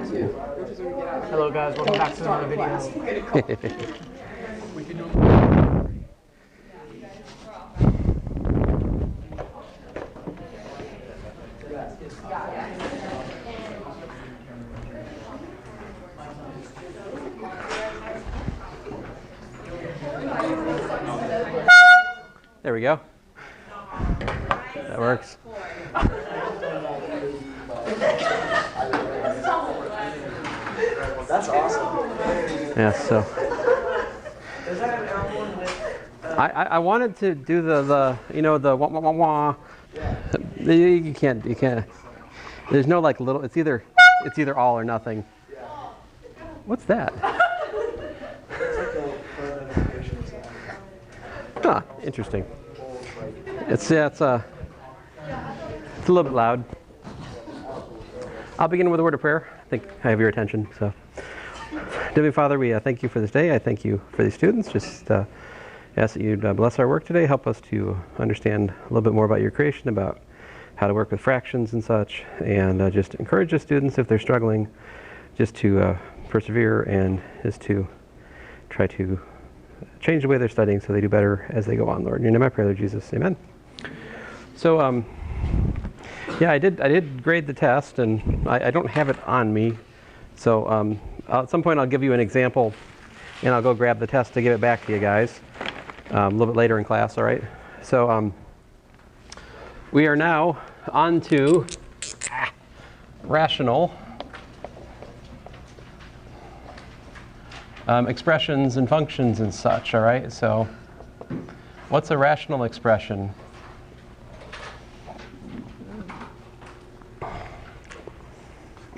Hello guys, welcome back to another video. There we go. That works. That's awesome. Yeah, so I wanted to do the you know, the wah wah wah wah. You can't. There's no like little. It's either all or nothing. What's that? Huh, interesting. It's a little bit loud. I'll begin with a word of prayer. I think I have your attention. So, Heavenly Father, we thank you for this day. I thank you for these students. Just ask that you bless our work today. Help us to understand a little bit more about your creation, about how to work with fractions and such, and just encourage the students if they're struggling, just to persevere and just to try to change the way they're studying so they do better as they go on, Lord. In your name I pray, Lord Jesus. Amen. So, yeah, I did grade the test, and I don't have it on me. So at some point I'll give you an example, and I'll go grab the test to give it back to you guys a little bit later in class, all right? So we are now on to rational expressions and functions and such, all right? So what's a rational expression?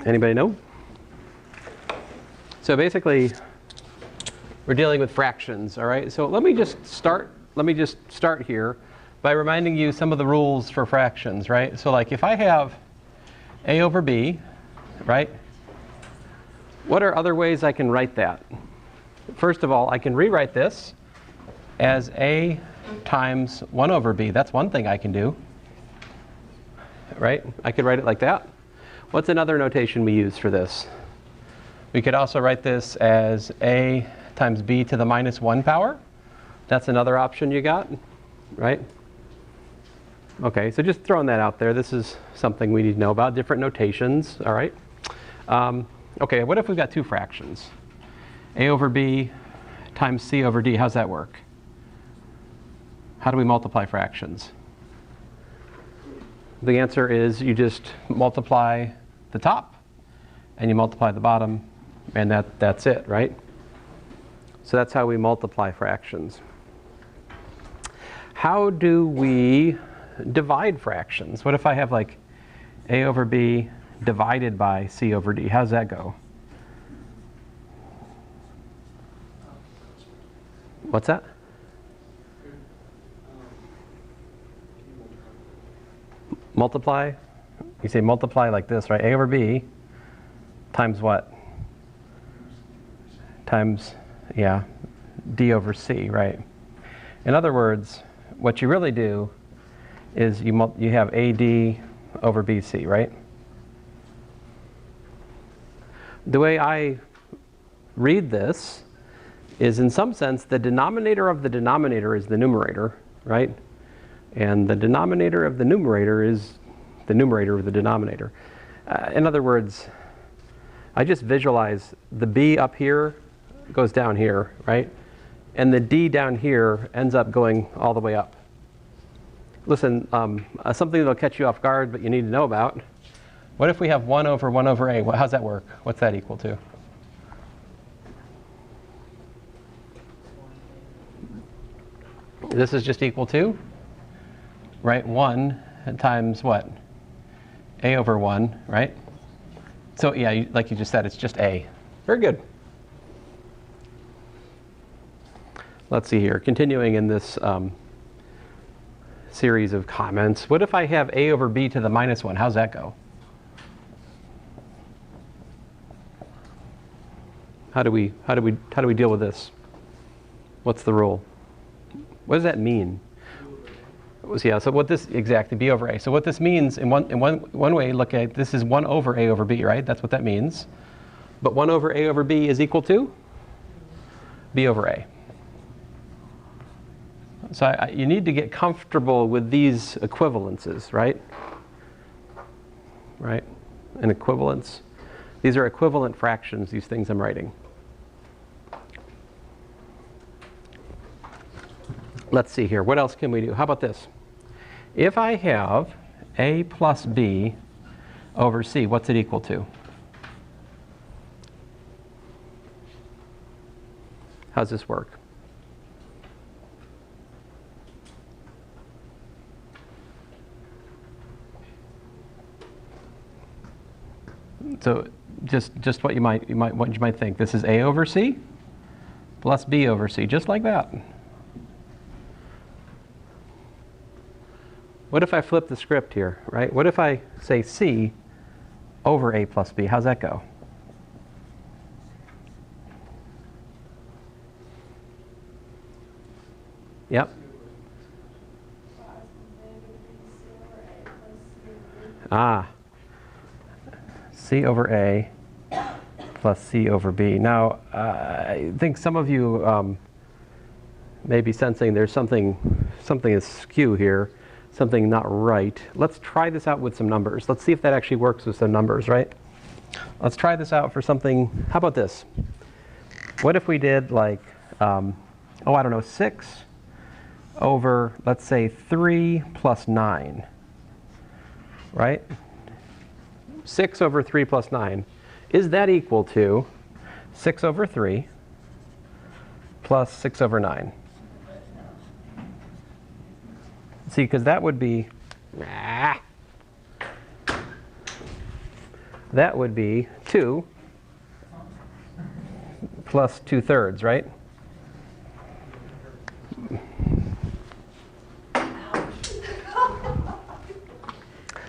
Anybody know? So basically, we're dealing with fractions, all right? So let me just start here by reminding you some of the rules for fractions, right? So like if I have a over b, right? What are other ways I can write that? First of all, I can rewrite this as a times 1 over b. That's one thing I can do, right? I could write it like that. What's another notation we use for this? We could also write this as a times b to the minus 1 power. That's another option you got, right? Okay, so just throwing that out there. This is something we need to know about, different notations, all right? Okay, what if we've got two fractions? A over b times c over d. How's that work? How do we multiply fractions? The answer is you just multiply the top and you multiply the bottom, and that's it, right? So that's how we multiply fractions. How do we divide fractions? What if I have like a over b divided by c over d? How's that go? What's that? Multiply? You say multiply like this, right? A over b times what? Times, yeah, d over c, right? In other words, what you really do is you have AD over BC, right? The way I read this is, in some sense, the denominator of the denominator is the numerator, right? And the denominator of the numerator is the numerator of the denominator. In other words, I just visualize the b up here goes down here, right? And the d down here ends up going all the way up. Listen, something that'll catch you off guard, but you need to know about. What if we have 1 over a? How's that work? What's that equal to? This is just equal to, right? 1 times what? A over 1, right? So yeah, like you just said, it's just a. Very good. Let's see here. Continuing in this series of comments. What if I have a over b to the minus 1? How's that go? How do we deal with this? What's the rule? What does that mean? Yeah, so what this, exactly, b over a. So what this means, in one way, look at, this is 1 over a over b, right? That's what that means. But 1 over a over b is equal to b over a. So you need to get comfortable with these equivalences, right? Right? An equivalence. These are equivalent fractions, these things I'm writing. Let's see here. What else can we do? How about this? If I have a plus b over c, what's it equal to? How's this work? So just what you might think. This is a over c plus b over c, just like that. What if I flip the script here, right? What if I say c over a plus b? How's that go? Yep. C over a plus c over b. Now, I think some of you may be sensing there's something askew here, something not right. Let's try this out with some numbers. Let's see if that actually works with some numbers, right? Let's try this out for something. How about this? What if we did like, I don't know, 6 over, let's say, 3 plus 9, right? 6 over 3 plus 9. Is that equal to 6 over 3 plus 6 over 9? See, because that would be, that would be 2 plus 2/3, right?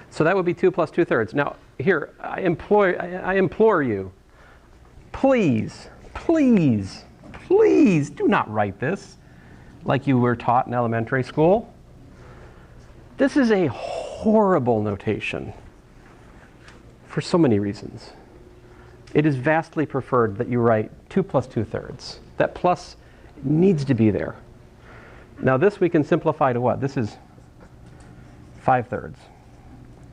So that would be 2 plus 2/3. Now, here, I implore you, please, please, please do not write this like you were taught in elementary school. This is a horrible notation for so many reasons. It is vastly preferred that you write 2 plus 2/3. That plus needs to be there. Now this we can simplify to what? This is 5/3.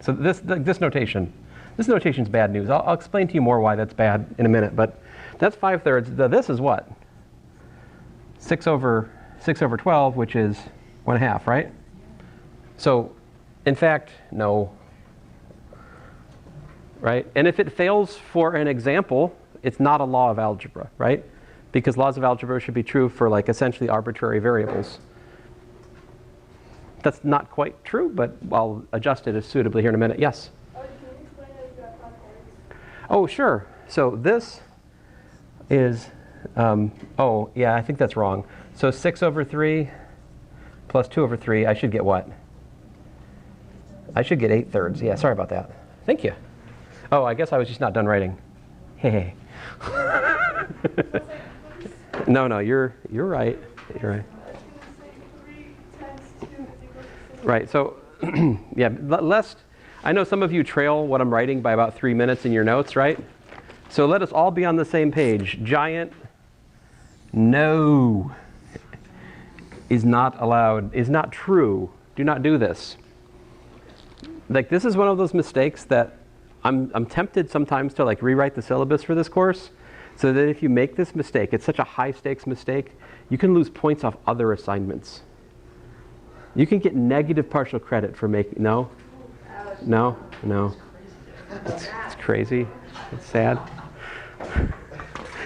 So this notation is bad news. I'll explain to you more why that's bad in a minute, but that's 5/3. This is what? 6 over 12, which is 1/2, right? So, in fact, no. Right? And if it fails for an example, it's not a law of algebra, right? Because laws of algebra should be true for like essentially arbitrary variables. That's not quite true, but I'll adjust it as suitably here in a minute. Yes? Can you explain how you got 5/3? Oh, sure. So this is, oh, yeah, I think that's wrong. So 6 over 3 plus 2 over 3, I should get what? I should get 8/3. Yeah, sorry about that. Thank you. Oh, I guess I was just not done writing. Hey. No, you're right. You're right. Right, so, yeah, lest, I know some of you trail what I'm writing by about 3 minutes in your notes, right? So let us all be on the same page. Giant no is not allowed, is not true. Do not do this. Like, this is one of those mistakes that I'm tempted sometimes to like rewrite the syllabus for this course, so that if you make this mistake, it's such a high stakes mistake, you can lose points off other assignments. You can get negative partial credit for making, no? No? It's crazy. It's sad.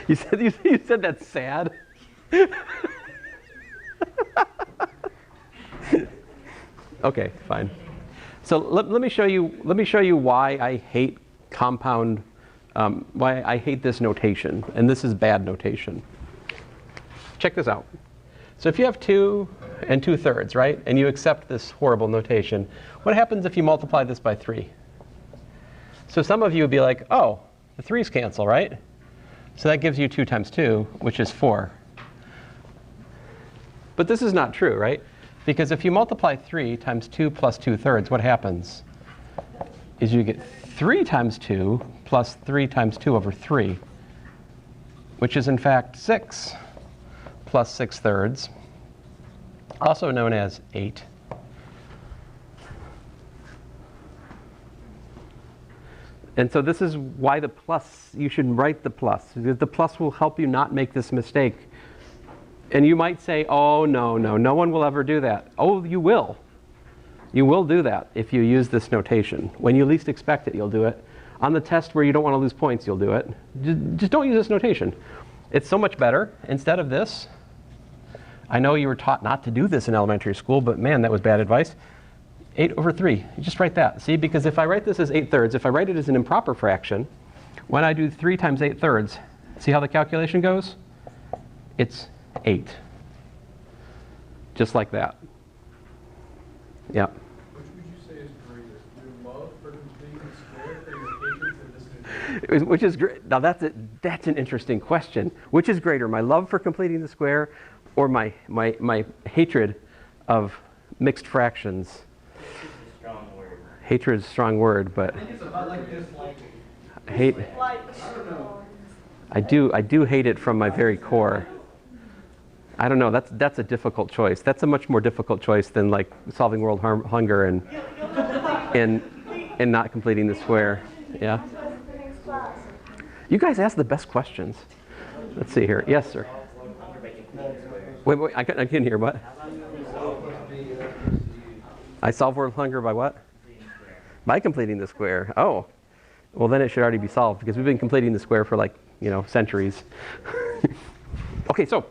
You said that's sad? Okay, fine. So let me show you why I hate compound, why I hate this notation, and this is bad notation. Check this out. So if you have 2 and 2/3, right, and you accept this horrible notation, what happens if you multiply this by 3? So some of you would be like, oh, the 3's cancel, right? So that gives you 2 times 2, which is 4. But this is not true, right? Because if you multiply 3 times 2 plus 2/3, what happens is you get 3 times 2 plus 3 times 2 over 3. which is in fact 6 plus 6/3, also known as 8. And so this is why the plus, you should write the plus, because the plus will help you not make this mistake. And you might say, oh, no one will ever do that. Oh, you will. You will do that if you use this notation. When you least expect it, you'll do it. On the test where you don't want to lose points, you'll do it. Just don't use this notation. It's so much better. Instead of this, I know you were taught not to do this in elementary school, but man, that was bad advice. 8/3. You just write that. See, because if I write this as 8/3, if I write it as an improper fraction, when I do 3 times 8/3, see how the calculation goes? It's 8. Just like that. Yeah. Which would you say is greater, your love for completing the square or your hatred for this new? Which is great. Now that's an interesting question. Which is greater, my love for completing the square or my hatred of mixed fractions? Hatred is a strong word, but I think it's about like this, like hate. Like, I do hate it from my very core. I don't know. That's a difficult choice. That's a much more difficult choice than like solving world hunger and not completing the square. Yeah. You guys ask the best questions. Let's see here. Yes, sir. Wait. I can't hear what. I solve world hunger by what? By completing the square. Oh, well then it should already be solved because we've been completing the square for like, centuries. Okay, so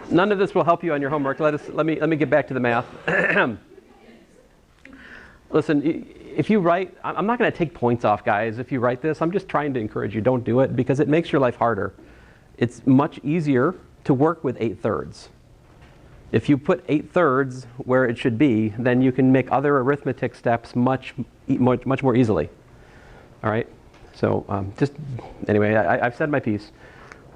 none of this will help you on your homework. Let me get back to the math. Listen, if you write, I'm not going to take points off, guys. If you write this, I'm just trying to encourage you. Don't do it because it makes your life harder. It's much easier to work with 8/3. If you put 8/3 where it should be, then you can make other arithmetic steps much more easily. All right? So anyway, I've said my piece.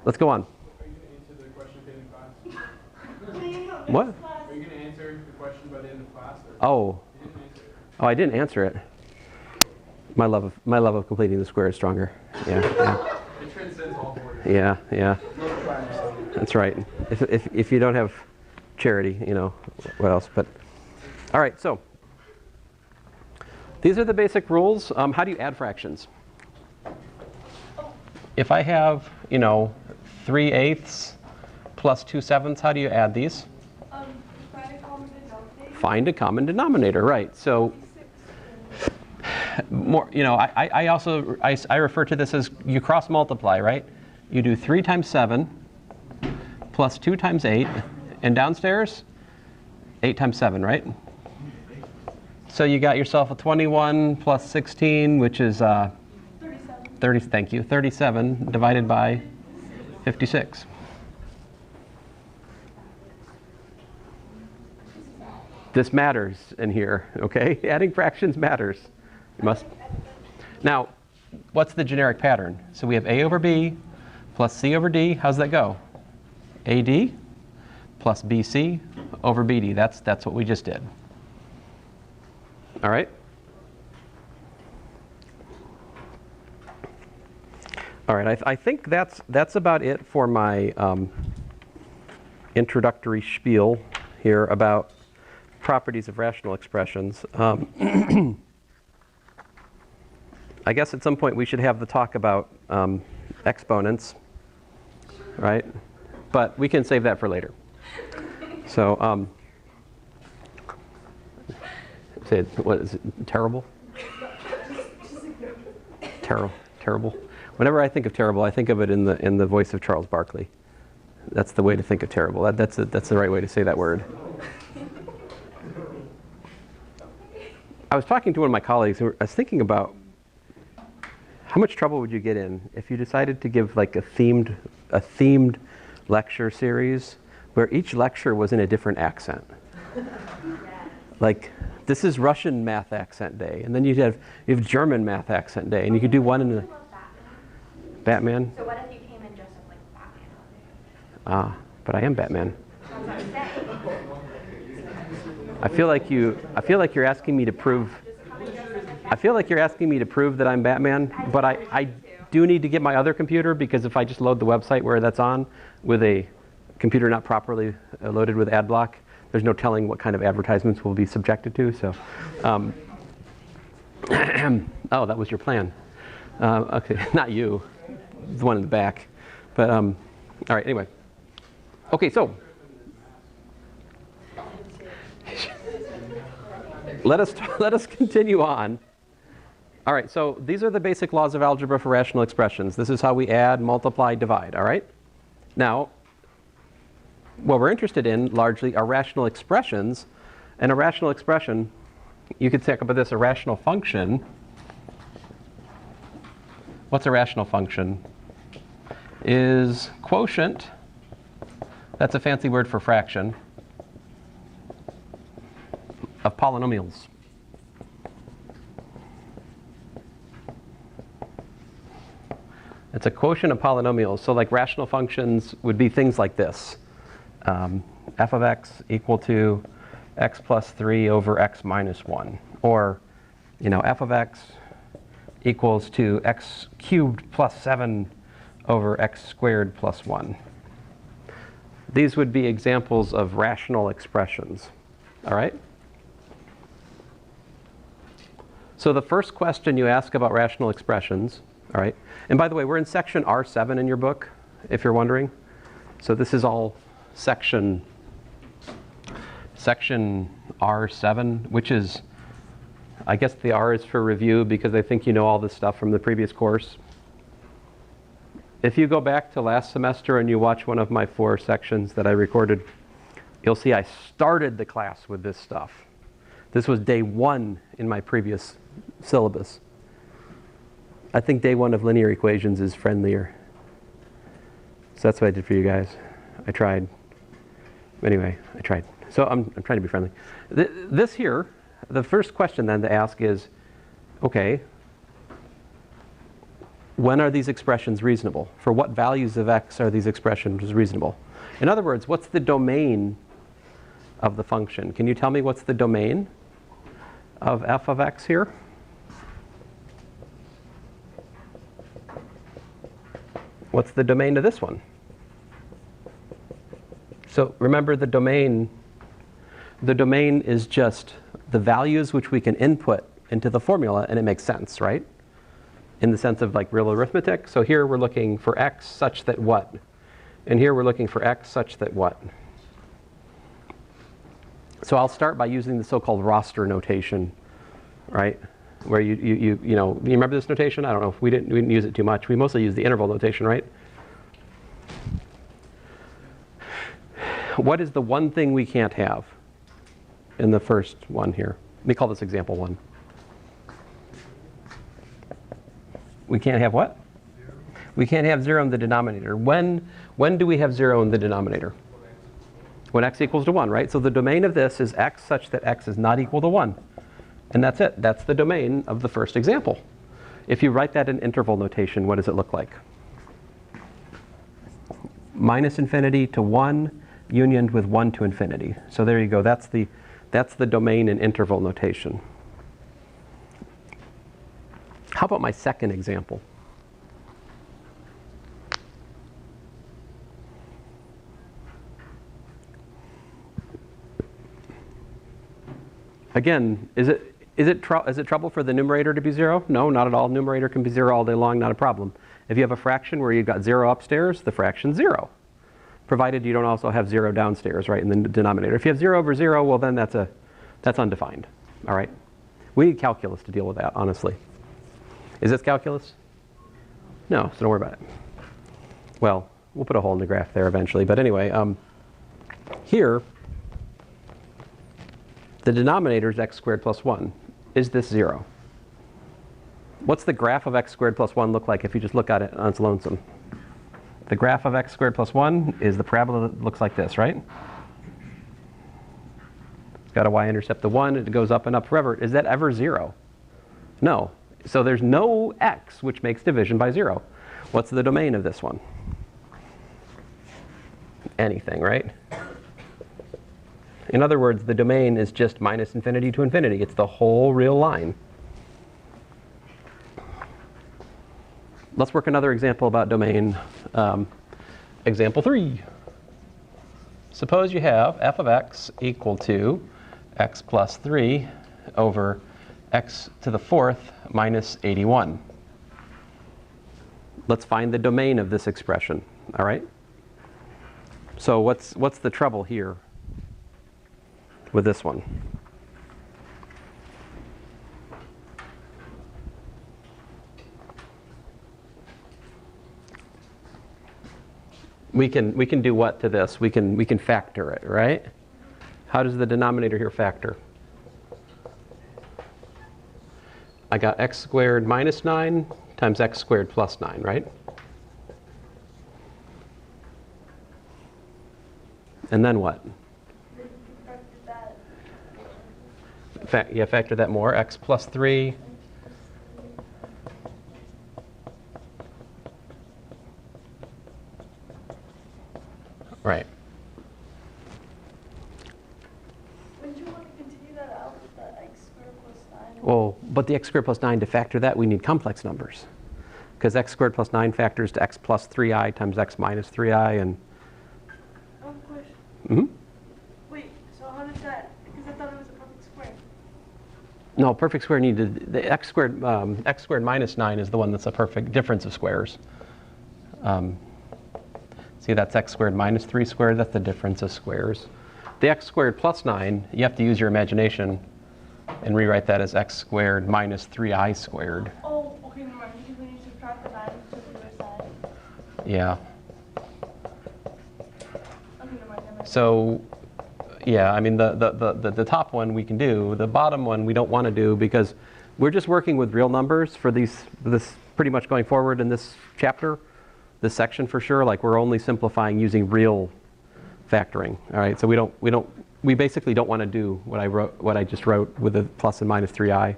Let's go on. Are you going to answer the question at the end of class? What? Are you going to answer the question by the end of class? Or Oh. you didn't answer it? Oh, I didn't answer it. My love of completing the square is stronger. Yeah. It transcends all borders. Yeah. That's right. If you don't have charity, what else? But all right, so these are the basic rules. How do you add fractions? If I have, 3/8 plus 2/7, how do you add these? find a common denominator. Find a common denominator, right? So more, I refer to this as you cross multiply, right? You do 3 times 7 plus 2 times 8, and downstairs 8 times 7, right? So you got yourself a 21 plus 16, which is 30. Thank you. 37 divided by 56. This matters in here, okay? Adding fractions matters. You must. Now, what's the generic pattern? So we have a over b plus c over d. How's that go? AD plus BC over BD. That's what we just did. All right? All right, I think that's about it for my introductory spiel here about properties of rational expressions. I guess at some point we should have the talk about exponents, right? But we can save that for later. So, say, what is it? Terrible? Terrible. Whenever I think of terrible, I think of it in the voice of Charles Barkley. That's the way to think of terrible. That's the right way to say that word. I was talking to one of my colleagues, and I was thinking about how much trouble would you get in if you decided to give like a themed lecture series where each lecture was in a different accent. Like, this is Russian math accent day, and then you have German math accent day, and you could do one in the Batman. So what if you came in dressed up like Batman? But I am Batman. That's what I'm saying. I feel like you're asking me to prove. I feel like you're asking me to prove that I'm Batman, but do need to get my other computer, because if I just load the website where that's on with a computer not properly loaded with ad block, there's no telling what kind of advertisements we'll be subjected to. So, oh, that was your plan. Okay, not you, the one in the back. But all right, anyway. Okay, so let us continue on. All right, so these are the basic laws of algebra for rational expressions. This is how we add, multiply, divide, all right? Now, what we're interested in largely are rational expressions. And a rational expression, you could think about this, a rational function. What's a rational function? Is quotient, that's a fancy word for fraction, of polynomials. It's a quotient of polynomials. So like rational functions would be things like this. F of x equal to x plus 3 over x minus 1. Or, f of x equals to x cubed plus 7 over x squared plus 1. These would be examples of rational expressions. All right? So the first question you ask about rational expressions, all right? And by the way, we're in section R7 in your book, if you're wondering. So this is all section R7, which is, I guess the R is for review because I think you know all this stuff from the previous course. If you go back to last semester and you watch one of my 4 sections that I recorded, you'll see I started the class with this stuff. This was day 1 in my previous syllabus. I think day 1 of linear equations is friendlier. So that's what I did for you guys. I tried. Anyway, I tried. So I'm trying to be friendly. This here, the first question then to ask is, okay, when are these expressions reasonable? For what values of x are these expressions reasonable? In other words, what's the domain of the function? Can you tell me what's the domain of f of x here? What's the domain of this one? So remember, the domain is just the values which we can input into the formula, and it makes sense, right? In the sense of like real arithmetic. So here we're looking for x such that what? And here we're looking for x such that what? So I'll start by using the so-called roster notation, right? Where you remember this notation? I don't know if we didn't use it too much. We mostly use the interval notation, right? What is the one thing we can't have in the first one here? Let me call this example 1. We can't have what? 0. We can't have 0 in the denominator. When do we have 0 in the denominator? When x equals to 1, right? So the domain of this is x such that x is not equal to 1. And that's it. That's the domain of the first example. If you write that in interval notation, what does it look like? Minus infinity to 1 unioned with 1 to infinity. So there you go. That's the domain in interval notation. How about my second example? Again, is it trouble for the numerator to be 0? No, not at all. Numerator can be 0 all day long, not a problem. If you have a fraction where you've got 0 upstairs, the fraction's 0. Provided you don't also have 0 downstairs, right, in the denominator. If you have 0 over 0, well then that's undefined, all right? We need calculus to deal with that, honestly. Is this calculus? No, so don't worry about it. Well, we'll put a hole in the graph there eventually, but anyway, here, the denominator is x squared plus 1. Is this 0? What's the graph of x squared plus 1 look like if you just look at it on its lonesome? The graph of x squared plus 1 is the parabola that looks like this, right? It's got a y-intercept of 1. It goes up and up forever. Is that ever 0? No. So there's no x which makes division by 0. What's the domain of this one? Anything, right? In other words, the domain is just minus infinity to infinity. It's the whole real line. let's work another example about domain. Example 3. Suppose you have f of x equal to x plus 3 over x to the 4th minus 81. Let's find the domain of this expression, all right? So what's the trouble here with this one? We can do what to this? We can factor it, right? How does the denominator here factor? I got x squared minus 9 times x squared plus 9, right? And then what? Factor that more. X plus 3. Right. Wouldn't you want to continue that out with the x squared plus 9? Well, but the x squared plus 9, to factor that, we need complex numbers. Because x squared plus 9 factors to x plus 3i times x minus 3i. And Oh, question. mm-hmm. Wait, so how does that, because I thought it was a perfect square. No, perfect square needed, the x squared minus 9 is the one that's a perfect difference of squares. See, that's x squared minus 3 squared, that's the difference of squares. The x squared plus 9, you have to use your imagination and rewrite that as x squared minus 3i squared. Oh, okay, never mind. Because when you subtract the 9 to the other side. Yeah. Okay, never mind. So, yeah, I mean, the top one we can do. The bottom one we don't want to do because we're just working with real numbers for this pretty much going forward in this chapter, this section for sure. Like we're only simplifying using real factoring. All right, so we basically don't want to do what I just wrote with the plus and minus 3i. All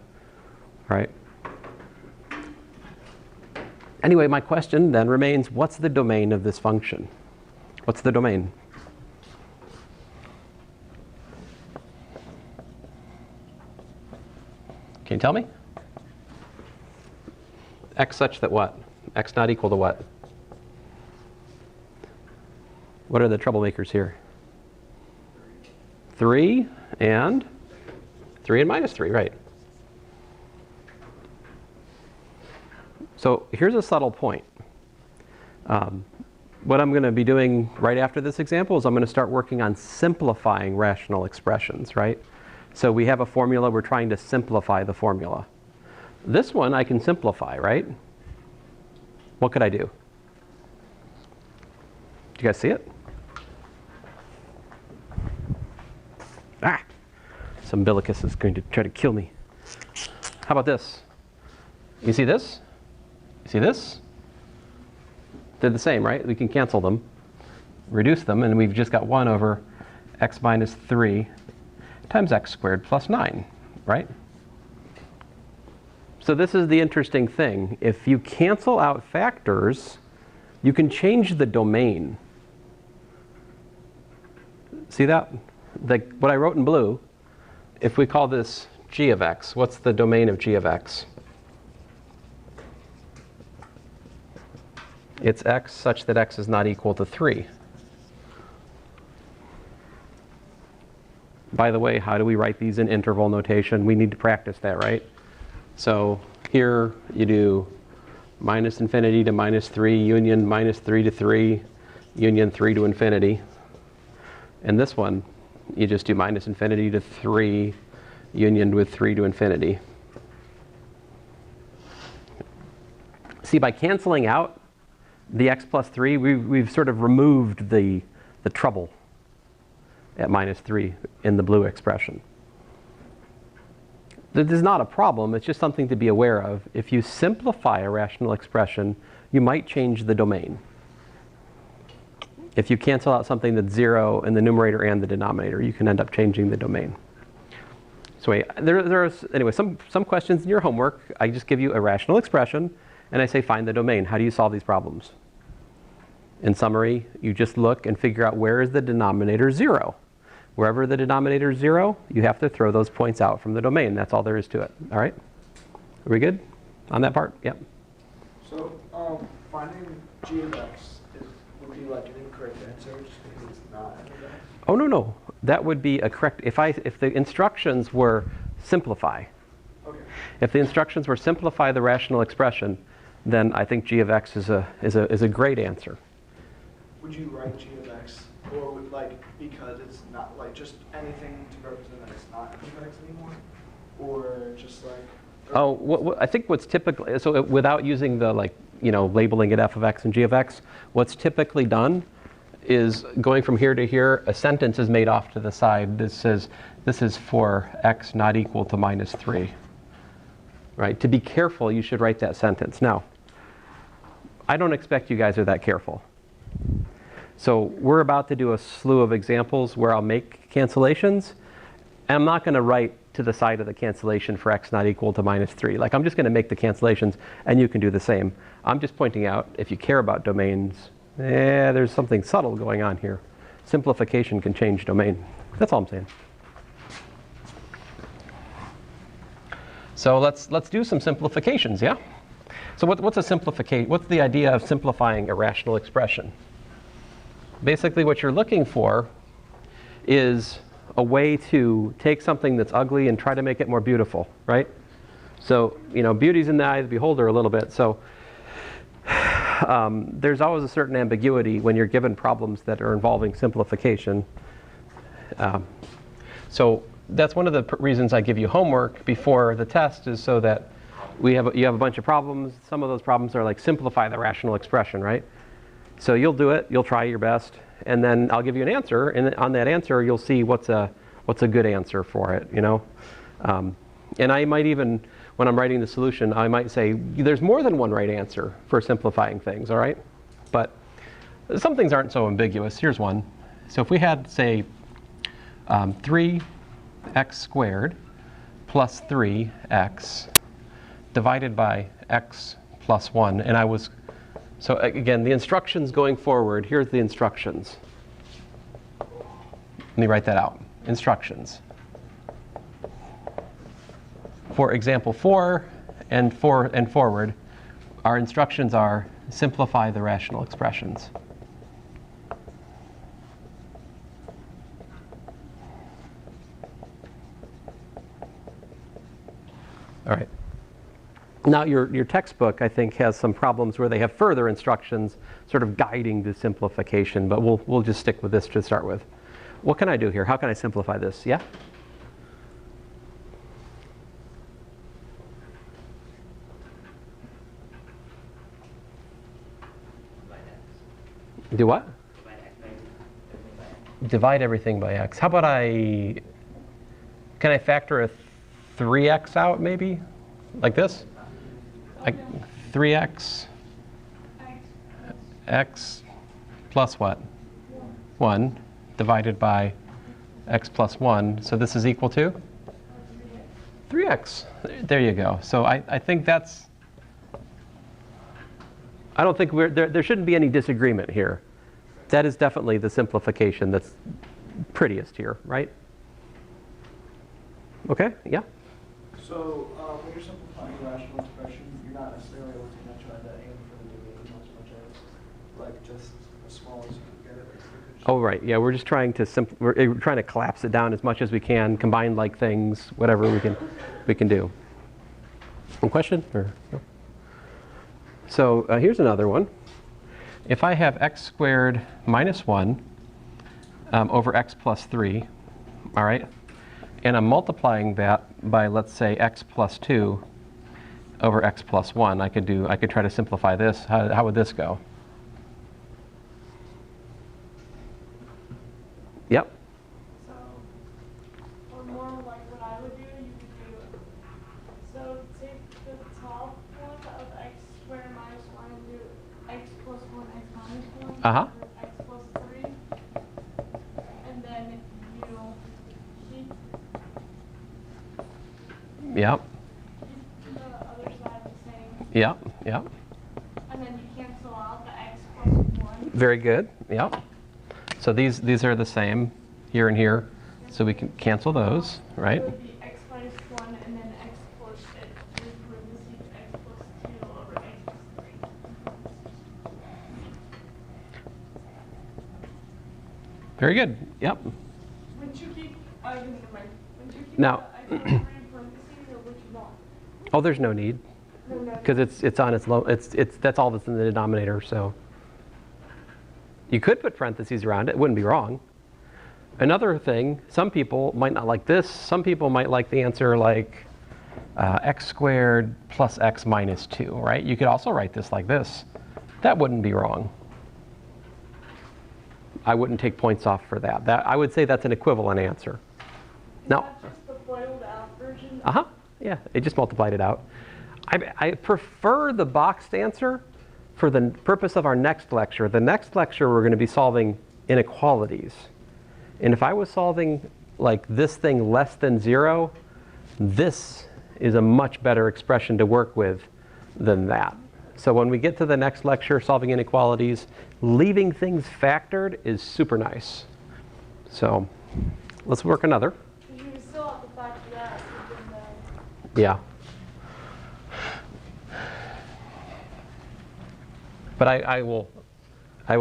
right. Anyway, my question then remains: what's the domain of this function? What's the domain? Can you tell me? X such that what? X not equal to what? What are the troublemakers here? 3 and minus 3, right? So here's a subtle point. What I'm going to be doing right after this example is I'm going to start working on simplifying rational expressions, right? So we have a formula, we're trying to simplify the formula. This one I can simplify, right? What could I do? Do you guys see it? Ah! Some umbilicus is going to try to kill me. How about this? You see this? You see this? They're the same, right? We can cancel them, reduce them, and we've just got 1 over x minus 3 times x squared plus 9, right? So this is the interesting thing. If you cancel out factors, you can change the domain. See that? What I wrote in blue, if we call this g of x, what's the domain of g of x? It's x such that x is not equal to 3. By the way, how do we write these in interval notation? We need to practice that, right? So here you do minus infinity to minus 3, union minus 3 to 3, union 3 to infinity. And this one, you just do minus infinity to 3, union with 3 to infinity. See, by canceling out the x plus 3, we've sort of removed the trouble at minus 3 in the blue expression. This is not a problem, it's just something to be aware of. If you simplify a rational expression, you might change the domain. If you cancel out something that's 0 in the numerator and the denominator, you can end up changing the domain. So there's anyway, some questions in your homework. I just give you a rational expression, and I say find the domain. How do you solve these problems? In summary, you just look and figure out where is the denominator 0. Wherever the denominator is 0, you have to throw those points out from the domain. That's all there is to it. All right? Are we good on that part? Yep. So Finding g of x would be like an incorrect answer just because it's not f of x? Oh, no. That would be a correct, if the instructions were simplify. Okay. If the instructions were simplify the rational expression, then I think g of x is a great answer. Would you write g of x, or would, like, because it's not, like, just anything to represent that it's not f of x anymore? Or just like... Oh, I think what's typically, so without using the, like, labeling it f of x and g of x, what's typically done is going from here to here, a sentence is made off to the side that says, this is for x not equal to minus 3. Right? To be careful, you should write that sentence. Now, I don't expect you guys are that careful. So we're about to do a slew of examples where I'll make cancellations, and I'm not going to write to the side of the cancellation for x not equal to minus 3. Like, I'm just going to make the cancellations, and you can do the same. I'm just pointing out, if you care about domains, there's something subtle going on here. Simplification can change domain. That's all I'm saying. So let's do some simplifications, yeah? So what's a simplification? What's the idea of simplifying a rational expression? Basically, what you're looking for is a way to take something that's ugly and try to make it more beautiful, right? So, beauty's in the eye of the beholder a little bit. So there's always a certain ambiguity when you're given problems that are involving simplification. So that's one of the reasons I give you homework before the test, is so that you have a bunch of problems. Some of those problems are like simplify the rational expression, right? So you'll do it, you'll try your best, and then I'll give you an answer, and on that answer you'll see what's a good answer for it, And I might even, when I'm writing the solution, I might say there's more than one right answer for simplifying things, all right? But some things aren't so ambiguous. Here's one. So if we had, say, 3x squared plus 3x divided by x plus 1, and so again, the instructions going forward, here's the instructions. Let me write that out. Instructions. For example 4 and forward, our instructions are simplify the rational expressions. All right. Now, your textbook, I think, has some problems where they have further instructions sort of guiding the simplification, but we'll just stick with this to start with. What can I do here? How can I simplify this? Yeah? Do what? Divide everything by x. How about can I factor a 3x out, maybe? Like this? 3x x plus what? 1 divided by x plus 1. So this is equal to? 3x. There you go. So I think that's... I don't think there shouldn't be any disagreement here. That is definitely the simplification that's prettiest here, right? Okay, yeah? So when you're simplifying a rational expression, you're not necessarily looking at trying to aim for the domain as much as like just as small as you can get it. Oh, right. Yeah, we're just trying to we're trying to collapse it down as much as we can, combine like things, whatever we can do. One question? Or no? So here's another one. If I have x squared minus 1 over x plus 3, all right, and I'm multiplying that by, let's say, x plus 2 over x plus 1, I could try to simplify this. How would this go? Yep. So, or more like what I would do, you could do, so take the top one of x squared minus 1 and do x plus 1, x minus 1, Uh-huh. x plus 3, and then you keep Yep. the other side the same, Yep. Yep. and then you cancel out the x plus 1. Very good. Yep. So these are the same here and here, so we can cancel those, right? It would be x minus 1 and then x plus, it would parentheses x plus 2 over x plus 3. Very good. Yep. Wouldn't you keep, never mind. Wouldn't you keep Now- the x plus 3 in parentheses, or would you not? Oh, there's no need No. because it's on its low. It's that's all that's in the denominator. So you could put parentheses around it. It wouldn't be wrong. Another thing, some people might not like this. Some people might like the answer like x squared plus x minus 2, right? You could also write this like this. That wouldn't be wrong. I wouldn't take points off for that. I would say that's an equivalent answer. Is No. that just the boiled out version? Uh-huh. Yeah, it just multiplied it out. I prefer the boxed answer for the purpose of our next lecture. The next lecture, we're going to be solving inequalities. And if I was solving like this thing less than 0, this is a much better expression to work with than that. So when we get to the next lecture, solving inequalities, leaving things factored is super nice. So let's work another. Because you still have to factor that. Yeah. But I will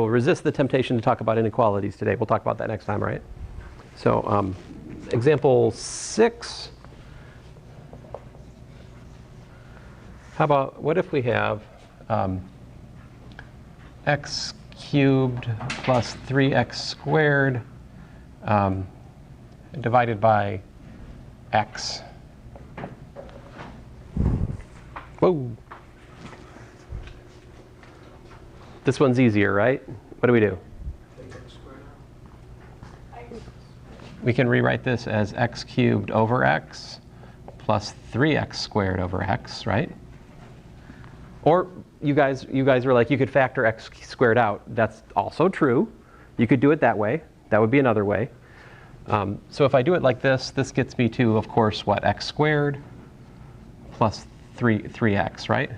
resist the temptation to talk about inequalities today. We'll talk about that next time, right? So example 6. How about, what if we have x cubed plus 3x squared divided by x? Whoa. This one's easier, right? What do we do? We can rewrite this as x cubed over x plus 3x squared over x, right? Or you guys were like, you could factor x squared out. That's also true. You could do it that way. That would be another way. So if I do it like this, this gets me to, of course, what? X squared plus 3x, right?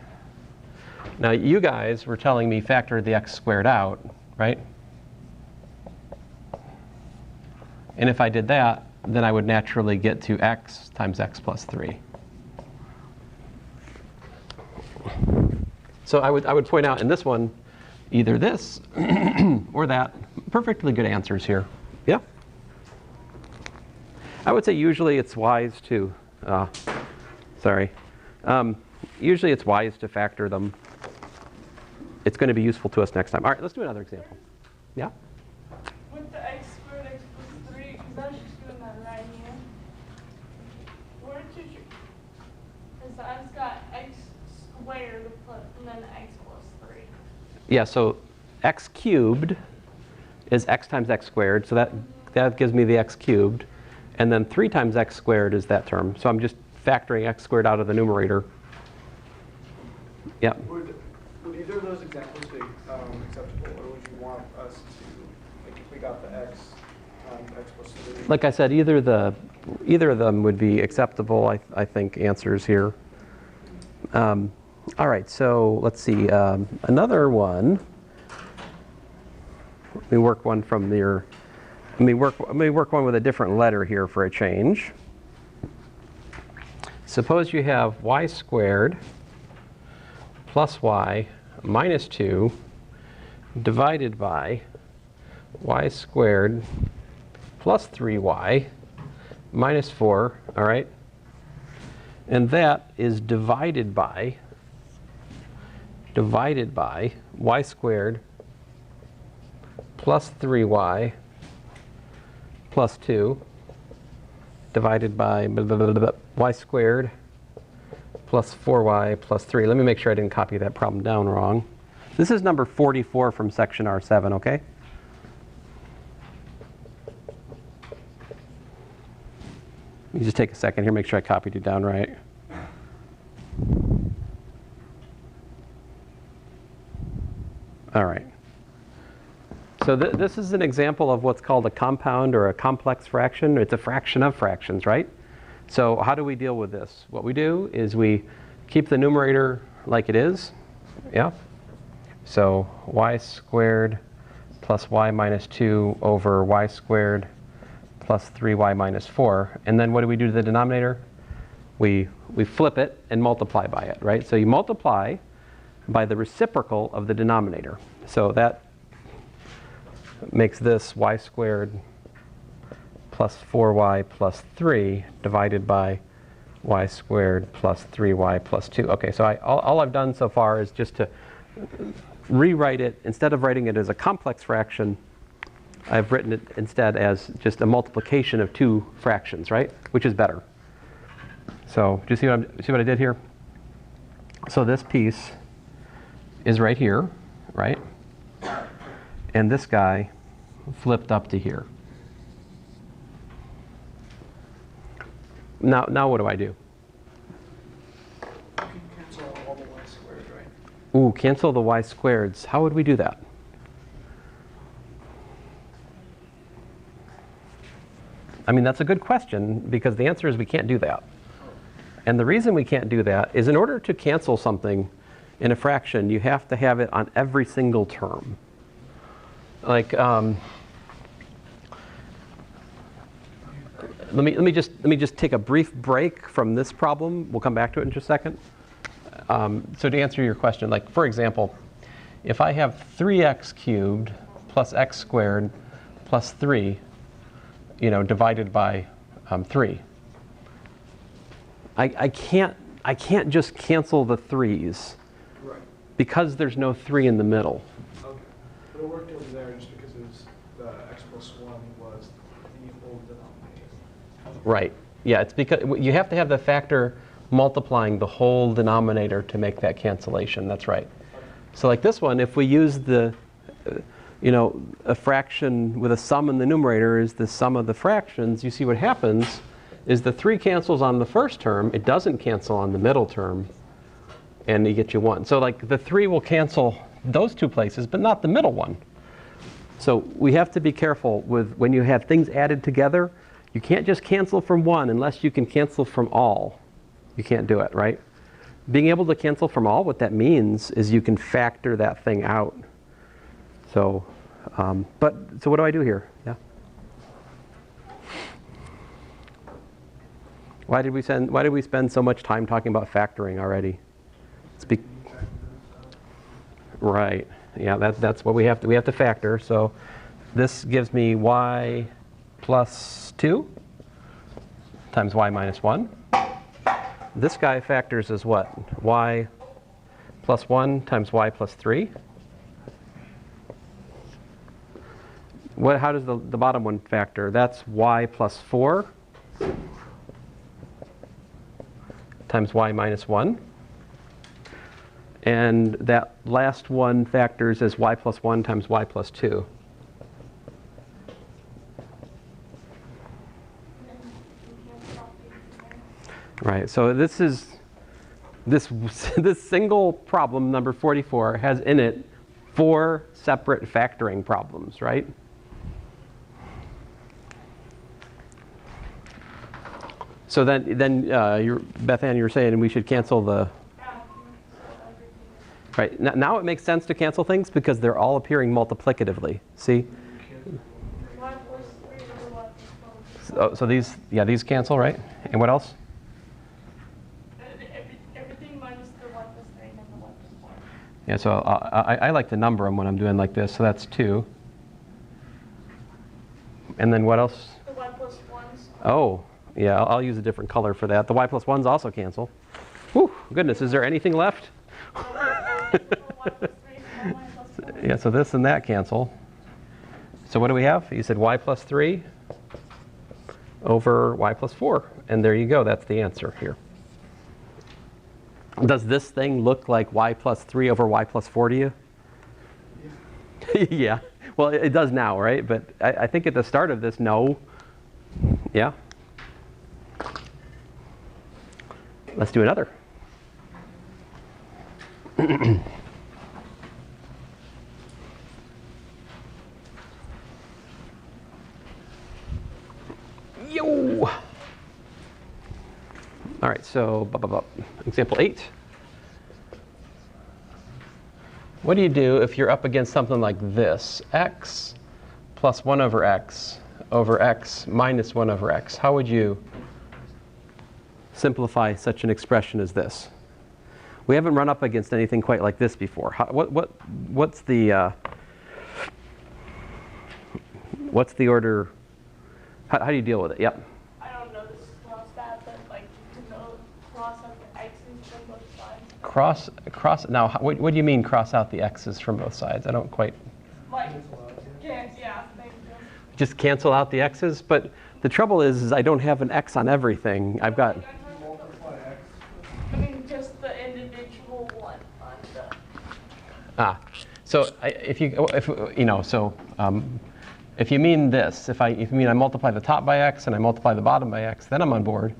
Now you guys were telling me factor the x squared out, right? And if I did that, then I would naturally get to x times x plus 3. So I would point out in this one, either this or that. Perfectly good answers here. Yeah? I would say usually it's wise to, usually it's wise to factor them. It's going to be useful to us next time. All right, let's do another example. Yeah? With the x squared, x plus 3, because I was just doing that right here. Where did you, because I've got x squared and then x plus 3. Yeah, so x cubed is x times x squared, so that gives me the x cubed. And then 3 times x squared is that term. So I'm just factoring x squared out of the numerator. Yeah. Would either of those examples be acceptable, or would you want us to, like if we got the x times x plus 3? Like I said, either of them would be acceptable, I think, answers here. All right, so let's see. Another one. Let me work one from your. Let me work one with a different letter here for a change. Suppose you have y squared plus y minus 2 divided by y squared plus 3y minus 4, all right? And that is divided by y squared plus 3y plus 2 divided by y squared plus 4y plus 3. Let me make sure I didn't copy that problem down wrong. This is number 44 from section R7, okay? Let me just take a second here, make sure I copied it down right. All right. So this is an example of what's called a compound or a complex fraction. It's a fraction of fractions, right? So how do we deal with this? What we do is we keep the numerator like it is. Yeah? So y squared plus y minus 2 over y squared plus 3y minus 4. And then what do we do to the denominator? We flip it and multiply by it, right? So you multiply by the reciprocal of the denominator. So that makes this y squared plus 4y plus 3 divided by y squared plus 3y plus 2. Okay, so all I've done so far is just to rewrite it. Instead of writing it as a complex fraction, I've written it instead as just a multiplication of two fractions, right? Which is better. So do you see what I did here? So this piece is right here, right? And this guy flipped up to here. Now what do I do? You can cancel all the y squared, right? Ooh, cancel the y squareds. How would we do that? I mean, that's a good question, because the answer is we can't do that. And the reason we can't do that is in order to cancel something in a fraction, you have to have it on every single term. Like, let me just take a brief break from this problem. We'll come back to it in just a second. So to answer your question, like for example, if I have 3x cubed plus x squared plus 3, divided by 3, I can't just cancel the 3's, Right. because there's no 3 in the middle. Okay. But it worked over there just because it was the x plus 1 was the old denominator. Right. Yeah, it's because you have to have the factor multiplying the whole denominator to make that cancellation. That's right. So like this one, if we use the, a fraction with a sum in the numerator is the sum of the fractions, you see what happens is the 3 cancels on the first term, it doesn't cancel on the middle term, and you get you 1. So like the 3 will cancel those two places, but not the middle one. So we have to be careful with when you have things added together. You can't just cancel from one unless you can cancel from all. You can't do it, right? Being able to cancel from all, what that means is you can factor that thing out. So, so what do I do here? Yeah. Why did we spend so much time talking about factoring already? Right. Yeah, that's what we have to factor. So this gives me y plus 2 times y minus 1. This guy factors as what? Y plus 1 times y plus 3. How does the bottom one factor? That's y plus 4 times y minus 1. And that last one factors as y plus 1 times y plus 2. Right, so this single problem, number 44, has in it 4 separate factoring problems, right? So then Beth Ann, you were saying we should cancel the... Right, now it makes sense to cancel things because they're all appearing multiplicatively. See? Y plus 3 over y plus 4. So these cancel, right? And what else? Everything minus the y plus 3 and the y plus 4. Yeah, so I like to number them when I'm doing like this. So that's 2. And then what else? The y plus 1s. Oh, yeah, I'll use a different color for that. The y plus 1s also cancel. Whew, goodness, is there anything left? Yeah, so this and that cancel. So what do we have? You said y plus 3 over y plus 4. And there you go, that's the answer here. Does this thing look like y plus 3 over y plus 4 to you? Yeah. Yeah. Well, it does now, right? But I think at the start of this, no. Yeah? Let's do another. Yo! All right, so example 8. What do you do if you're up against something like this? X plus 1 over x minus 1 over x. How would you simplify such an expression as this? We haven't run up against anything quite like this before. What's the what's the order? How do you deal with it? Yep. I don't know this cross that, but like to know cross out the x's from both sides. Cross. Now, what do you mean cross out the x's from both sides? I don't quite. Like, yeah, thank you. Just cancel out the x's, but the trouble is I don't have an x on everything. I've got. Multiply x. I mean, just the individual one on the. So if you mean this, if you mean I multiply the top by x and I multiply the bottom by x, then I'm on board.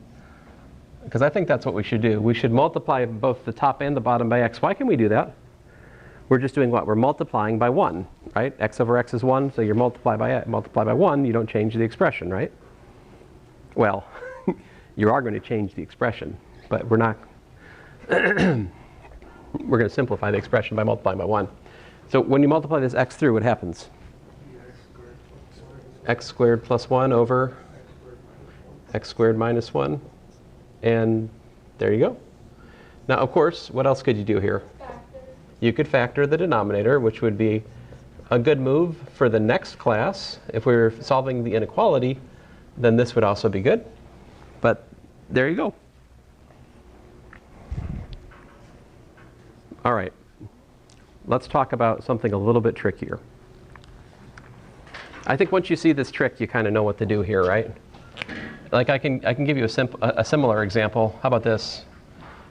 Because I think that's what we should do. We should multiply both the top and the bottom by x. Why can we do that? We're just doing what? We're multiplying by 1, right? X over x is 1, so you multiply by 1, you don't change the expression, right? Well, you are going to change the expression, but we're not. We're going to simplify the expression by multiplying by 1. So when you multiply this x through, what happens? X squared plus 1 over x squared minus 1. And there you go. Now, of course, what else could you do here? You could factor the denominator, which would be a good move for the next class. If we were solving the inequality, then this would also be good. But there you go. All right. Let's talk about something a little bit trickier. I think once you see this trick, you kind of know what to do here, right? Like I can give you a similar example. How about this?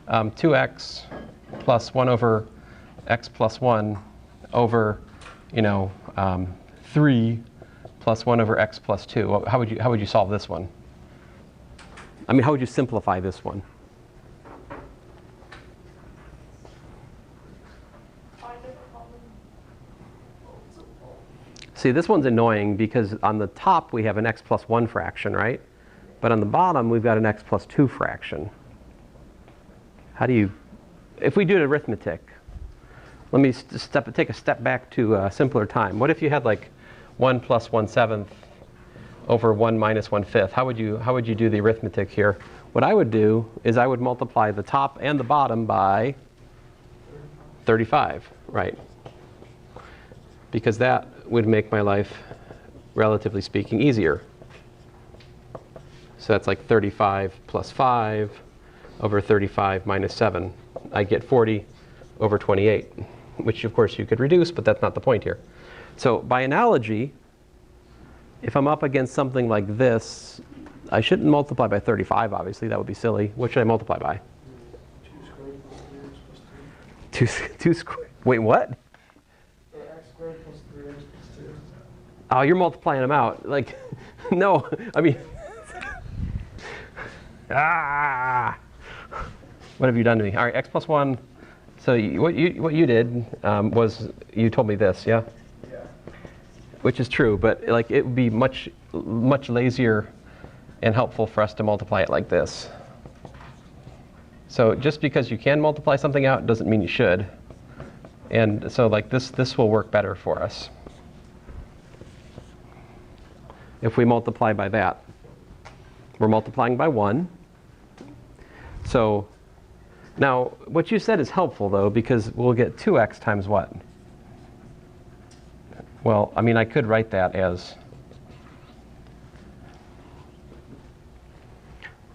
2x plus 1 over x plus 1 over, 3 plus 1 over x plus 2. How would you solve this one? I mean, how would you simplify this one? See, this one's annoying because on the top we have an x plus 1 fraction, right? But on the bottom we've got an x plus 2 fraction. How do you, if we do it arithmetic, let me take a step back to a simpler time. What if you had like 1 plus 1/7 over 1 minus 1/5? How would you do the arithmetic here? What I would do is I would multiply the top and the bottom by 35, right? Because that would make my life, relatively speaking, easier. So that's like 35 plus 5 over 35 minus 7. I get 40 over 28, which of course you could reduce, but that's not the point here. So by analogy, if I'm up against something like this, I shouldn't multiply by 35, obviously. That would be silly. What should I multiply by? 2 squared plus 3x plus 2. 2 squared. Wait, what? X squared plus 3x plus 2. Oh, you're multiplying them out. Like, no, I mean, what have you done to me? All right, x plus 1. So what you did was you told me this, yeah? Yeah. Which is true, but like it would be much lazier and helpful for us to multiply it like this. So just because you can multiply something out doesn't mean you should. And so like this will work better for us if we multiply by that. We're multiplying by 1. So now what you said is helpful though, because we'll get 2x times what? Well, I mean, I could write that as,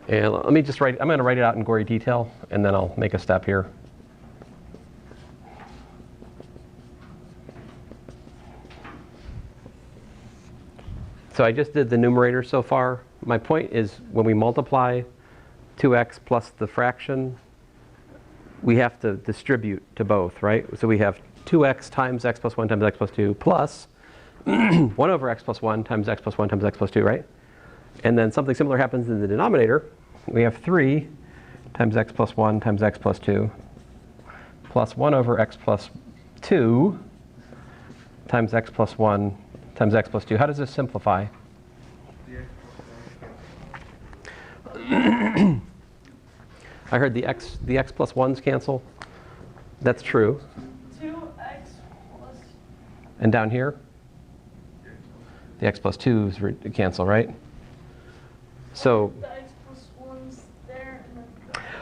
and let me just write, I'm going to write it out in gory detail and then I'll make a step here. So I just did the numerator so far. My point is when we multiply 2x plus the fraction, we have to distribute to both, right? So we have 2x times x plus 1 times x plus 2 plus 1 over x plus 1 times x plus 1 times x plus 2, right? And then something similar happens in the denominator. We have 3 times x plus 1 times x plus 2 plus 1 over x plus 2 times x plus 1 times x plus 2. How does this simplify? I heard the x plus 1s cancel. That's true. 2x plus. And down here? The x plus 2s cancel, right? So, The x plus 1's there. And then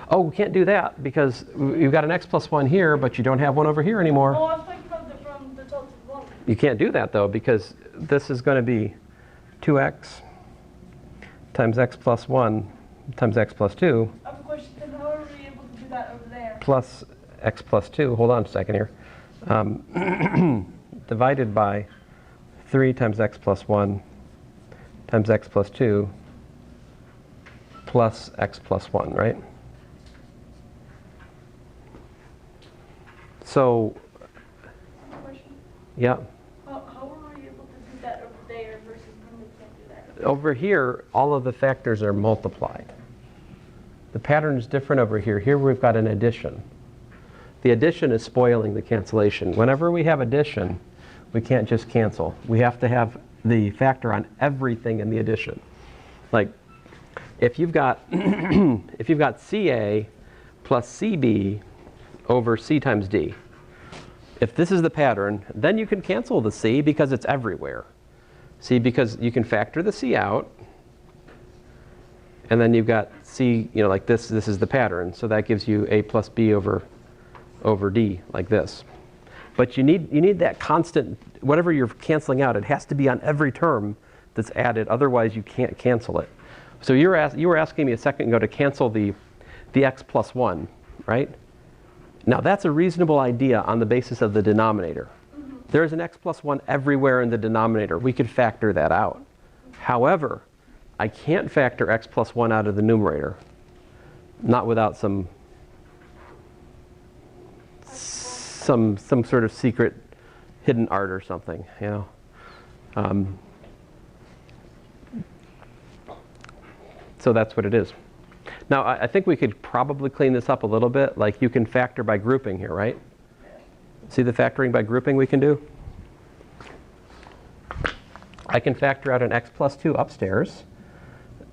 oh, we can't do that because you've got an x plus 1 here, but you don't have one over here anymore. oh, I was thinking about from the total one. You can't do that though because this is going to be, 2x times x plus 1 times x plus 2 I have a question, then how are we able to do that over there? plus x plus 2, hold on a second here, divided by 3 times x plus 1 times x plus 2 plus x plus 1, right? So, Question. yeah, How are we able to do that over there versus when we can't do that? over here, all of the factors are multiplied. The pattern is different over here. Here we've got an addition. The addition is spoiling the cancellation. Whenever we have addition, we can't just cancel. We have to have the factor on everything in the addition. Like, if you've got if you've got CA plus CB over C times D, if this is the pattern, then you can cancel the C because it's everywhere. See, because you can factor the C out, and then you've got C, you know, like this is the pattern, so that gives you A plus B over D, like this. But you need that constant, whatever you're canceling out, it has to be on every term that's added, otherwise you can't cancel it. So you were asking me a second ago to cancel the x plus 1, right? Now that's a reasonable idea on the basis of the denominator. There's an x plus 1 everywhere in the denominator. We could factor that out. However, I can't factor x plus 1 out of the numerator, not without some sort of secret hidden art or something, you know. So that's what it is. Now, I think we could probably clean this up a little bit. Like, you can factor by grouping here, right? See the factoring by grouping we can do? I can factor out an x plus 2 upstairs.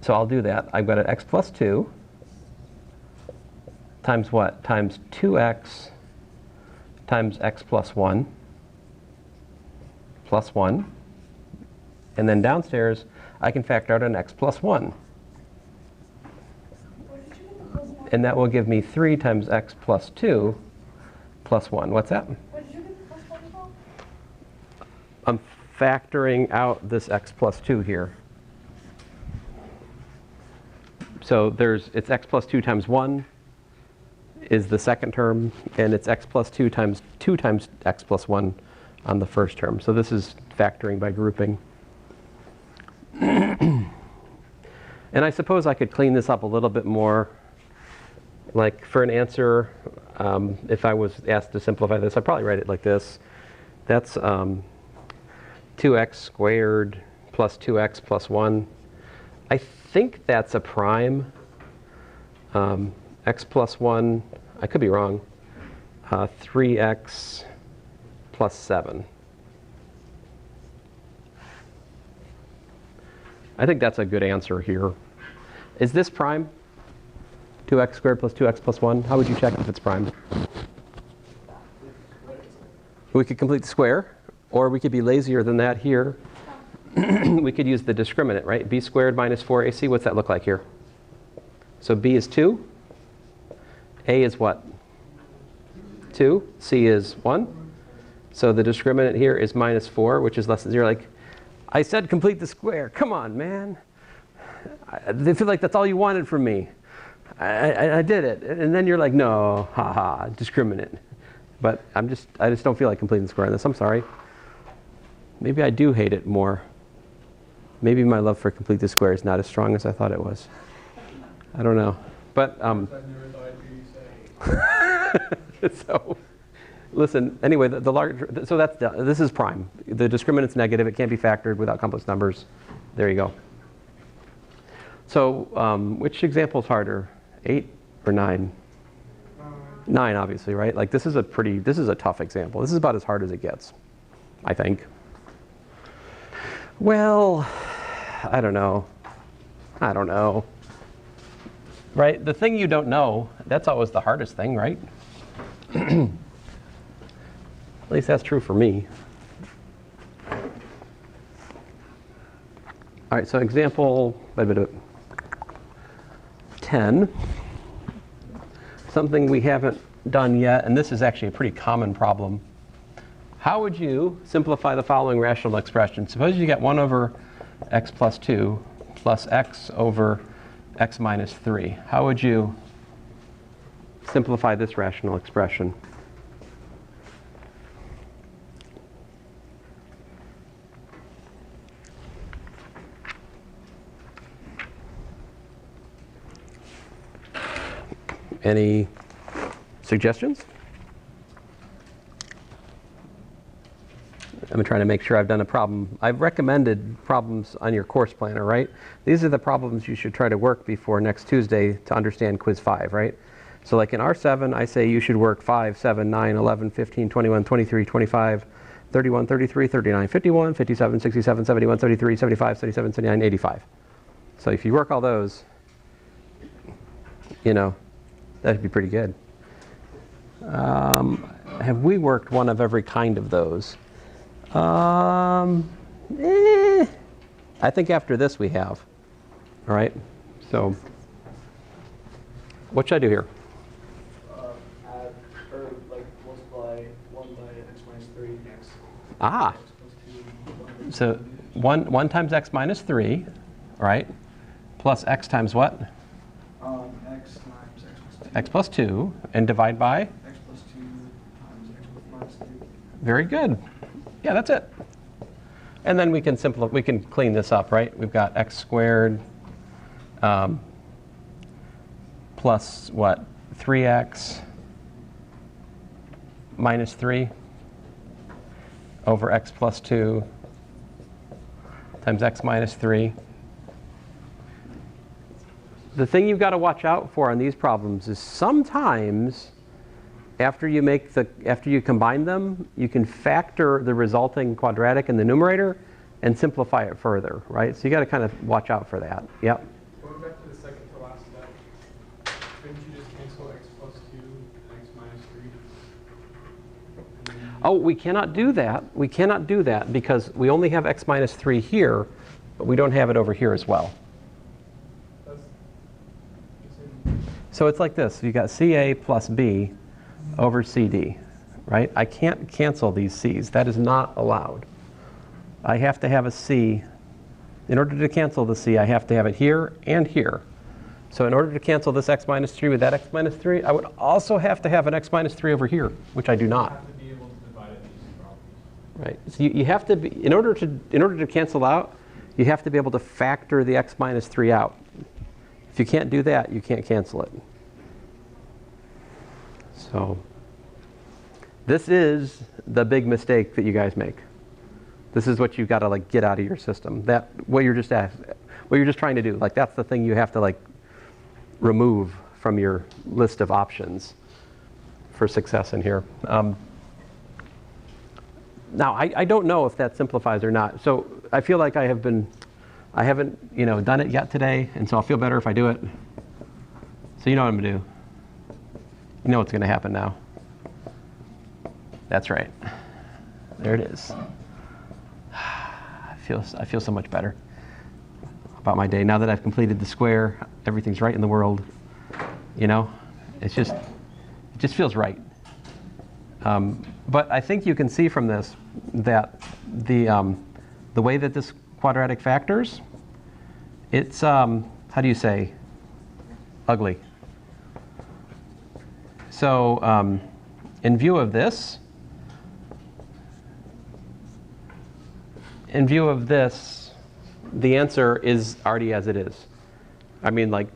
So I'll do that. I've got an x plus 2 times what? Times 2x times x plus 1 plus 1. And then downstairs, I can factor out an x plus 1. And that will give me 3 times x plus 2 plus 1. What's that? What did you get the plus one from? I'm factoring out this x plus 2 here. So it's x plus 2 times 1 is the second term, and it's x plus 2 times x plus 1 on the first term. So this is factoring by grouping. And I suppose I could clean this up a little bit more. Like, for an answer, if I was asked to simplify this, I'd probably write it like this. That's 2x squared plus 2x plus 1. I think that's a prime. X plus 1, I could be wrong, 3x plus 7. I think that's a good answer here. Is this prime? 2x squared plus 2x plus 1? How would you check if it's prime? We could complete the square, or we could be lazier than that here. We could use the discriminant, right? B squared minus 4ac, what's that look like here? So B is 2. A is what? 2. C is 1. So the discriminant here is minus 4, which is less than 0. Like, I said complete the square. Come on, man. I feel like that's all you wanted from me. I did it. And then you're like, no, haha, discriminant. But I just don't feel like completing the square on this. I'm sorry. Maybe I do hate it more. Maybe my love for complete the square is not as strong as I thought it was. I don't know. But so listen, anyway, the large, so this is prime. The discriminant's negative. It can't be factored without complex numbers. There you go. So which example is harder, 8 or 9? 9, obviously, right? Like, this is a tough example. This is about as hard as it gets, I think. Well, I don't know. Right? The thing you don't know, that's always the hardest thing, right? At least that's true for me. All right, so example 10. Something we haven't done yet, and this is actually a pretty common problem. How would you simplify the following rational expression? Suppose you get 1 over x plus 2 plus x over x minus 3. How would you simplify this rational expression? Any suggestions? I'm trying to make sure I've done a problem. I've recommended problems on your course planner, right? These are the problems you should try to work before next Tuesday to understand quiz 5, right? So like in R7, I say you should work 5, 7, 9, 11, 15, 21, 23, 25, 31, 33, 39, 51, 57, 67, 71, 73, 75, 77, 79, 85. So if you work all those, you know, that'd be pretty good. Have we worked one of every kind of those? I think after this we have. All right. So, what should I do here? Add, or like multiply 1 by x minus 3 x. Ah. X plus 2, 1 So 1 times x minus 3, right? Plus x times what? X times x plus 2. X plus 2, and divide by? X plus 2 times x minus 3. Very good. Yeah, that's it. And then we can clean this up, right? We've got x squared plus what? 3x minus 3 over x plus 2 times x minus 3. The thing you've got to watch out for on these problems is sometimes after you combine them, you can factor the resulting quadratic in the numerator and simplify it further, right? So you got to kind of watch out for that. Yep. Going back to the second to last step, couldn't you just cancel x plus 2 and x minus 3? Oh, we cannot do that. We cannot do that because we only have x minus 3 here, but we don't have it over here as well. So it's like this. You got CA plus B over CD, right? I can't cancel these C's. That is not allowed. I have to have a C. In order to cancel the C, I have to have it here and here. So in order to cancel this x minus 3 with that x minus 3, I would also have to have an x minus 3 over here, which I do not. You have to be able to divide it into problems. Right. So you have to be, in order to cancel out, you have to be able to factor the x minus 3 out. If you can't do that, you can't cancel it. So this is the big mistake that you guys make. This is what you've got to like get out of your system. That what you're just trying to do. Like that's the thing you have to like remove from your list of options for success in here. Now I don't know if that simplifies or not. So I feel like I haven't done it yet today, and so I'll feel better if I do it. So you know what I'm gonna do. You know what's gonna happen now. That's right. There it is. I feel so much better about my day now that I've completed the square. Everything's right in the world. You know, it just feels right. But I think you can see from this that the way that this quadratic factors, it's how do you say, ugly. So in view of this, the answer is already as it is. I mean, like,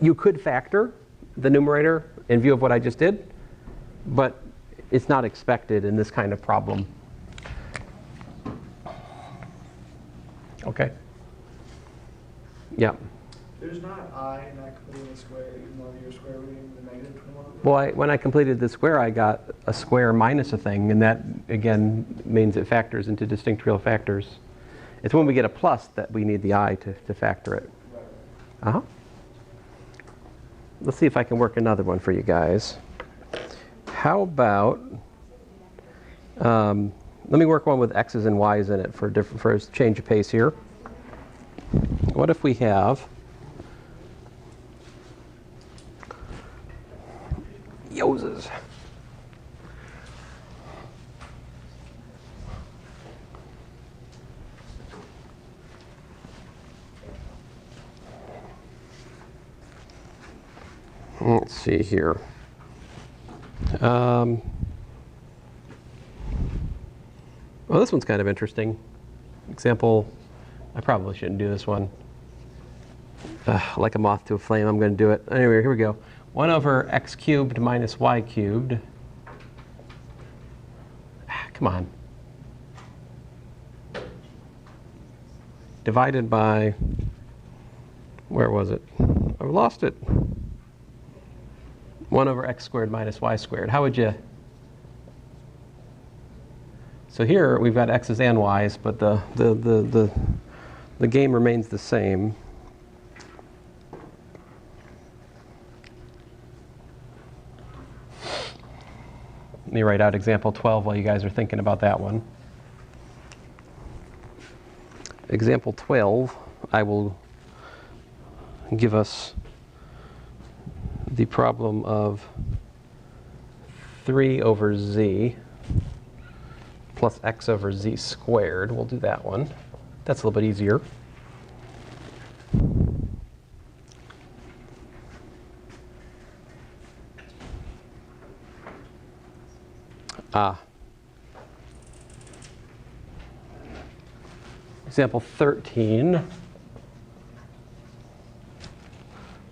you could factor the numerator in view of what I just did, but it's not expected in this kind of problem. Okay. Yeah. There's not I in that completing the square, even though you're square rooting the negative 21. Well, when I completed the square, I got a square minus a thing, and that, again, means it factors into distinct real factors. It's when we get a plus that we need the I to factor it. Uh-huh. Let's see if I can work another one for you guys. How about, let me work one with x's and y's in it for a change of pace here. What if we have Yoses. Let's see here. Well, this one's kind of interesting. Example, I probably shouldn't do this one. Like a moth to a flame, I'm going to do it. Anyway, here we go. 1 over x cubed minus y cubed. Come on. Divided by, where was it? I've lost it. 1 over x squared minus y squared. How would you? So here we've got x's and y's, but the game remains the same. Let me write out example 12 while you guys are thinking about that one. Example 12, I will give us the problem of 3 over z plus x over z squared. We'll do that one. That's a little bit easier. Example 13.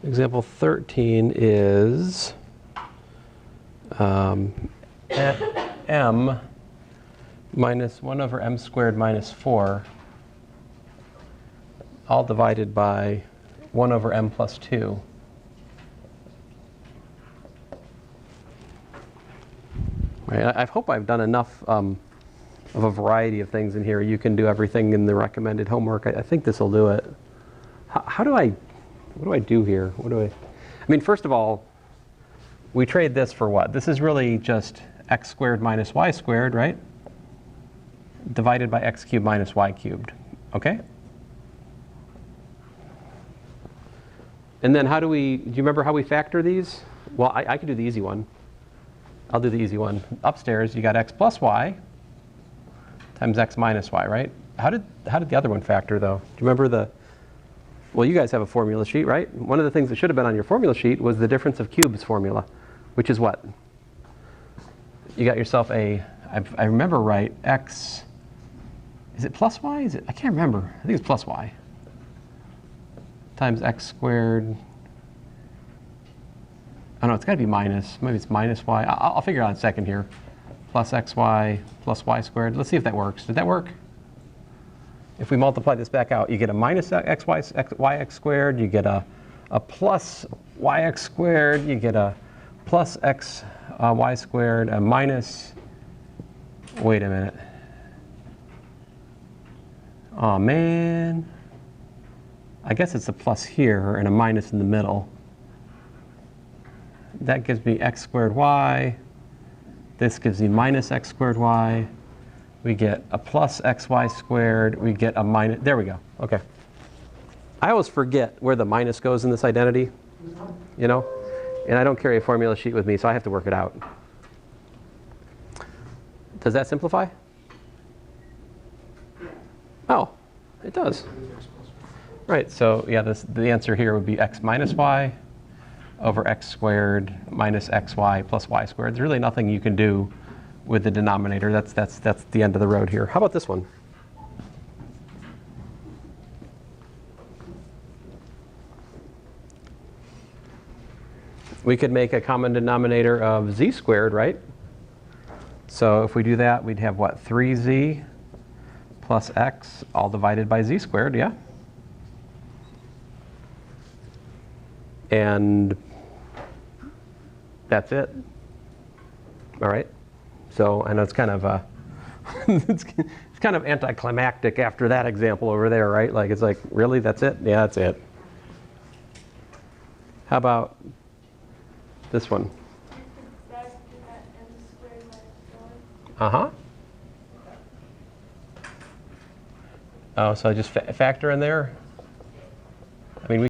Example 13 is m minus 1 over m squared minus 4, all divided by 1 over m plus 2. Right, I hope I've done enough of a variety of things in here. You can do everything in the recommended homework. I think this will do it. What do I do here? I mean, first of all, we trade this for what? This is really just x squared minus y squared, right? Divided by x cubed minus y cubed, okay? And then do you remember how we factor these? Well, I could do the easy one. I'll do the easy one. Upstairs, you got x plus y times x minus y, right? How did the other one factor, though? Do you remember well, you guys have a formula sheet, right? One of the things that should have been on your formula sheet was the difference of cubes formula, which is what? You got yourself I remember right, x, is it plus y? I can't remember. I think it's plus y. Times x squared. Oh no, it's got to be minus. Maybe it's minus y. I'll figure it out in a second here. Plus xy plus y squared. Let's see if that works. Did that work? If we multiply this back out, you get a minus yx squared. You get a plus yx squared. You get a plus x y squared. A minus. Wait a minute. Oh man. I guess it's a plus here and a minus in the middle. That gives me x squared y. This gives me minus x squared y. We get a plus xy squared. We get a minus. There we go. Okay. I always forget where the minus goes in this identity, you know? And I don't carry a formula sheet with me, so I have to work it out. Does that simplify? Oh, it does. Right, so yeah, the answer here would be x minus y over x squared minus xy plus y squared. There's really nothing you can do with the denominator. That's the end of the road here. How about this one? We could make a common denominator of z squared, right? So if we do that, we'd have what? 3z plus x all divided by z squared, yeah? And that's it. All right. So I know it's kind of it's kind of anticlimactic after that example over there, right? Like it's like, really, that's it? Yeah, that's it. How about this one? Uh-huh. Oh, so I just factor in there?